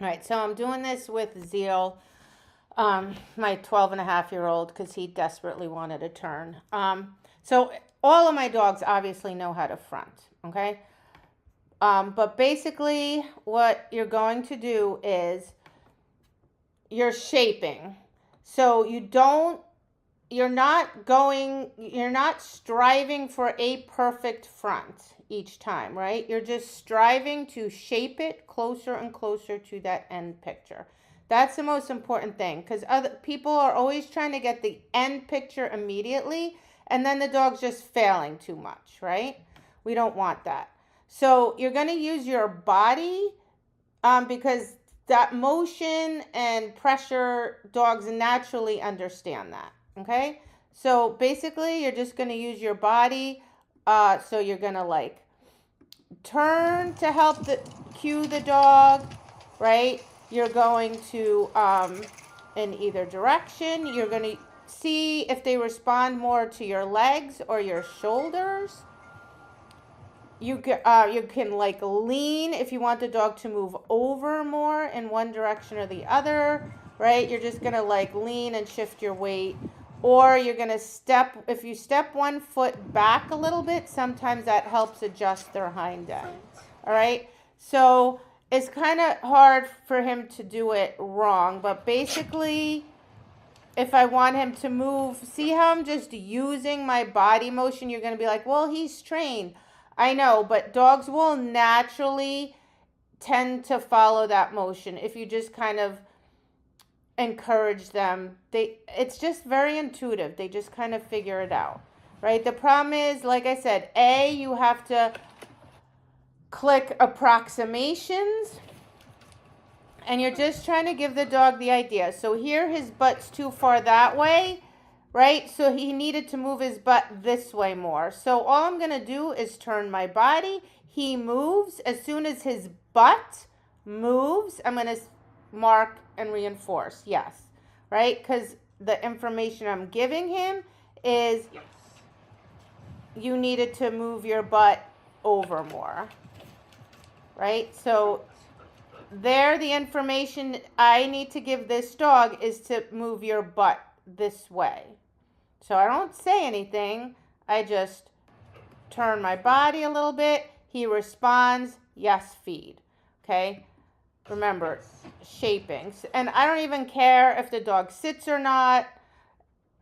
All right, so I'm doing this with Zeal, my 12-and-a-half-year-old, because he desperately wanted a turn. So all of my dogs obviously know how to front, okay? But basically what you're going to do is you're shaping. So you're not striving for a perfect front each time, right? You're just striving to shape it closer and closer to that end picture. That's the most important thing, because other people are always trying to get the end picture immediately, and then the dog's just failing too much, right? We don't want that. So you're going to use your body, because that motion and pressure, dogs naturally understand that, okay? So basically, you're just going to use your body. So you're going to like turn to help cue the dog, right? You're going to, in either direction, you're going to see if they respond more to your legs or your shoulders. You can like lean if you want the dog to move over more in one direction or the other, right? You're just going to like lean and shift your weight. Or you're going to if you step one foot back a little bit, sometimes that helps adjust their hind end. All right? So it's kind of hard for him to do it wrong, but basically, if I want him to move, see how I'm just using my body motion? You're going to be like, well, he's trained. I know, but dogs will naturally tend to follow that motion if you just kind of encourage them. It's just very intuitive. They just kind of figure it out, right? The problem is, like I said, you have to click approximations, and you're just trying to give the dog the idea. So here his butt's too far that way, right? So he needed to move his butt this way more. So all I'm going to do is turn my body. He moves. As soon as his butt moves, I'm going to mark and reinforce. Yes, right? Because the information I'm giving him is you needed to move your butt over more, right? So there, the information I need to give this dog is to move your butt this way. So I don't say anything. I just turn my body a little bit. He responds, yes, feed. Okay? Remember, shaping. And I don't even care if the dog sits or not.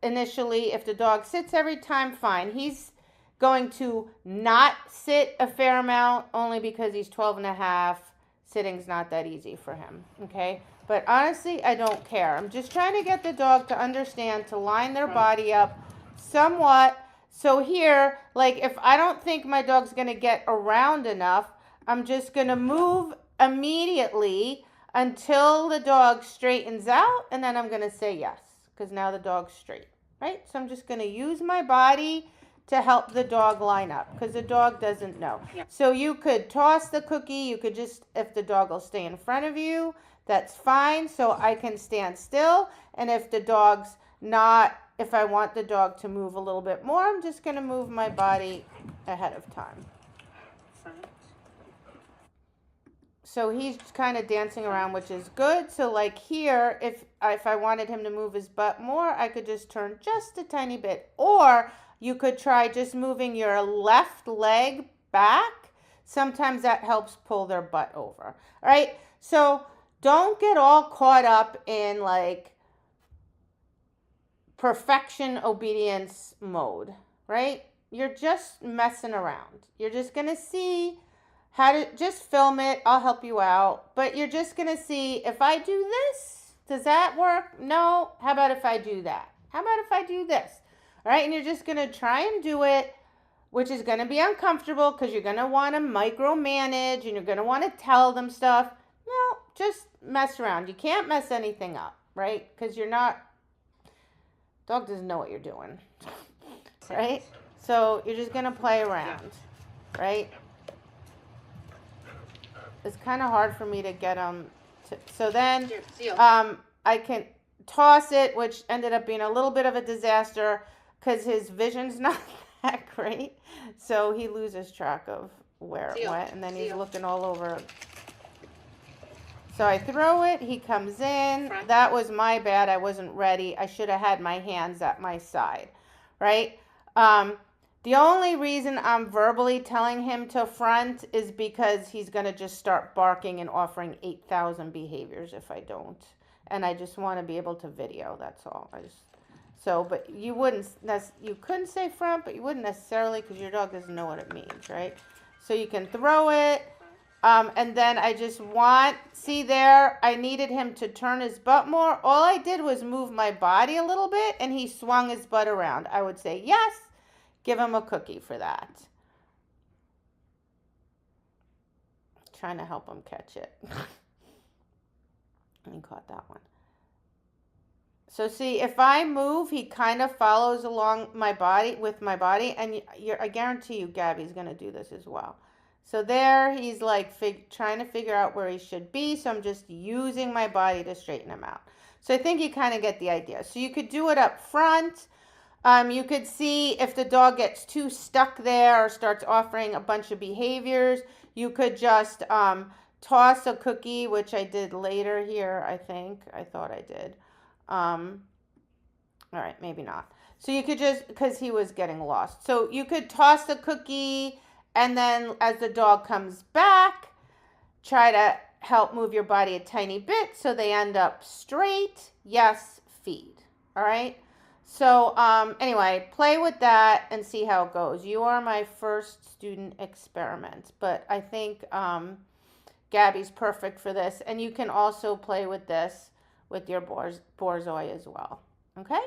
Initially, if the dog sits every time, fine. He's going to not sit a fair amount only because he's 12-and-a-half. Sitting's not that easy for him, okay? But honestly, I don't care. I'm just trying to get the dog to understand, to line their body up somewhat. So here, like if I don't think my dog's going to get around enough, I'm just going to move immediately until the dog straightens out, and then I'm going to say yes, because now the dog's straight, right? So I'm just going to use my body to help the dog line up, because the dog doesn't know. Yeah. So you could toss the cookie. You could just, if the dog will stay in front of you, that's fine. So I can stand still. And if the dog's not, if I want the dog to move a little bit more, I'm just going to move my body ahead of time. So he's kind of dancing around, which is good. So like here, if I wanted him to move his butt more, I could just turn just a tiny bit. Or you could try just moving your left leg back. Sometimes that helps pull their butt over. All right. So don't get all caught up in like perfection obedience mode, right? You're just messing around. You're just going to see how to just film it. I'll help you out. But you're just going to see, if I do this, does that work? No. How about if I do that? How about if I do this? All right, and you're just going to try and do it, which is going to be uncomfortable because you're going to want to micromanage and you're going to want to tell them stuff. No, just mess around. You can't mess anything up, right? Because you're not, dog doesn't know what you're doing, right? So you're just going to play around, right? It's kind of hard for me to get them to, so then I can toss it, which ended up being a little bit of a disaster because his vision's not that great. So he loses track of where it went, and then he's looking all over. So I throw it, he comes in. Front. That was my bad. I wasn't ready. I should have had my hands at my side, right? The only reason I'm verbally telling him to front is because he's going to just start barking and offering 8,000 behaviors if I don't. And I just want to be able to video, that's all. But you couldn't say front, but you wouldn't necessarily because your dog doesn't know what it means, right? So you can throw it. And then I just see there, I needed him to turn his butt more. All I did was move my body a little bit and he swung his butt around. I would say yes, give him a cookie for that. Trying to help him catch it. And he caught that one. So see, if I move, he kind of follows along my body, and I guarantee you Gabby's going to do this as well. So there, he's like trying to figure out where he should be, so I'm just using my body to straighten him out. So I think you kind of get the idea. So you could do it up front. You could see if the dog gets too stuck there or starts offering a bunch of behaviors, you could just toss a cookie, which I did later here, I think. I thought I did. All right, maybe not. So you could just, because he was getting lost. So you could toss the cookie, and then as the dog comes back, try to help move your body a tiny bit so they end up straight. Yes, feed. All right. So anyway, play with that and see how it goes. You are my first student experiment, but I think Gabby's perfect for this. And you can also play with this with your Borzoi as well. Okay?